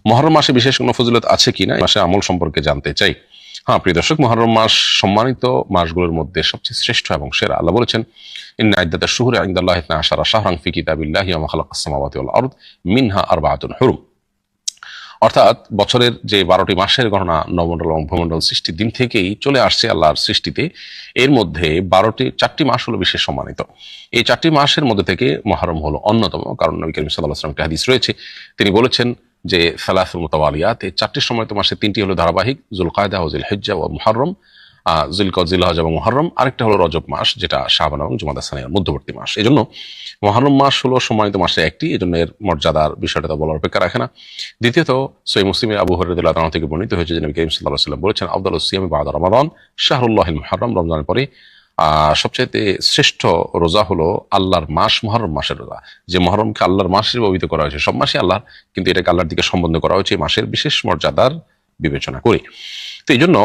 মুহররম মাসে বিশেষ কোনো ফজিলত আছে কিনা, এই মাসে আমল সম্পর্কে জানতে চাই। হ্যাঁ প্রিয় দর্শক, মুহররম মাস সম্মানিত মাসগুলোর মধ্যে সবচেয়ে শ্রেষ্ঠ এবং সেরা। আল্লাহ বলেছেন, ইন্না ইদ্দাতাশ শুহুরি ইনদাল্লাহি 12 শাহরান ফি কিতাবিল্লাহি ওয়া মা খালাকাস সামাওয়াতি ওয়াল আরদ মিনহা আরবাআতুন হুরুম। অর্থাৎ বছরের যে 12টি মাসের গণনা নবমণ্ডল এবং ভূমণ্ডল সৃষ্টির দিন থেকেই চলে আসছে আল্লাহর সৃষ্টিতে। এর মধ্যে 4টি মাস হলো বিশেষ সম্মানিত। এই 4টি মাসের মধ্যে থেকে মুহররম হলো অন্যতম। কারণ নবী করিম সাল্লাল্লাহু আলাইহি ওয়াসাল্লাম একটা হাদিস রয়েছে, তিনি বলেছেন যে সালাসুল মুতাওয়ালিয়াত, এই 4টি সম্মানিত মাসে 3টি হলো ধারাবাহিক, যুলকায়দা ও যুলহিজ্জা ও মুহররম, জিলহজ এবং মুহররম। আরেকটা হলো রজব মাস, যেটা শাবান এবং জুমাদা সানিয়ার মধ্যবর্তী মাস। এই জন্য মুহররম মাস হলো সম্মানিত মাসে একটি, এই জন্য এর মর্যাদার বিষয়টা তো বলার অপেক্ষা রাখে না। দ্বিতীয়ত, সহিহ মুসলিমে আবু হুরায়রা রাদিয়াল্লাহু আনহু থেকে বর্ণিত হয়েছে যে নবী করিম সাল্লাল্লাহু আলাইহি ওয়াসাল্লাম বলেছেন, আফদালুস সিয়ামি বা'দা রমাদান শাহরুল্লাহিল মুহররম। রমজানের পরে সবচাইতে শ্রেষ্ঠ রোজা হলো আল্লাহর মাস মুহররম মাসের রোজা। যে মুহররমকে আল্লাহর মাস হিসেবে অভিহিত করা হয়েছে, সব মাসই আল্লাহর, কিন্তু এটাকে আল্লাহর দিকে সম্বন্ধ করা হয়েছে এই মাসের বিশেষ মর্যাদার বিবেচনা করে। তো এই জন্য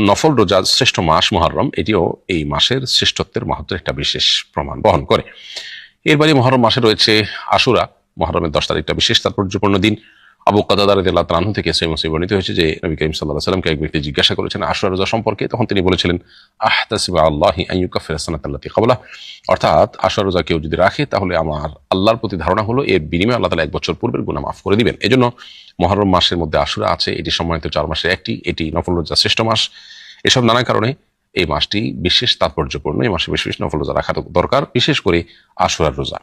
নফল রোজা শ্রেষ্ঠ মাস মুহররম, এটিও এই মাসের শ্রেষ্ঠত্বের মাহাত্ম্যের একটা বিশেষ প্রমাণ বহন করে। এর বাইরে মুহররম মাসে রয়েছে আশুরা। মুহররমের 10 তারিখটা বিশেষ তাৎপর্যপূর্ণ দিন। আবু কাতাদা রাদিয়াল্লাহু তাআলা আনহু থেকে সহিহ মুসলিমে বর্ণিত হয়েছে যে নবী করিম সাল্লাল্লাহু আলাইহি ওয়াসাল্লামকে এক ব্যক্তি জিজ্ঞাসা করেছেন আশুরা রোজা সম্পর্কে। তখন তিনি বলেছিলেন, আহতাসিবু আল্লাহি আন ইউকাফিরা সানাতাল্লাতী ক্বাবলা। অর্থাৎ আশুরা রোজা কেউ যদি রাখে তাহলে আমার আল্লাহর প্রতি ধারণা হলো এর বিনিময়ে আল্লাহ তাআলা 1 বছর পূর্বের গুনাহ মাফ করে দিবেন। এজন্য মুহররম মাসের মধ্যে আশুরা আছে, এটি সম্মানিত 4 মাসের একটি, এটি নফল রোজা শ্রেষ্ঠ মাস। এসব নানা কারণে এই মাসটি বিশেষ তাৎপর্যপূর্ণ। এই মাসে বিশেষ নফল রোজা রাখা দরকার, বিশেষ করে আশুরার রোজা।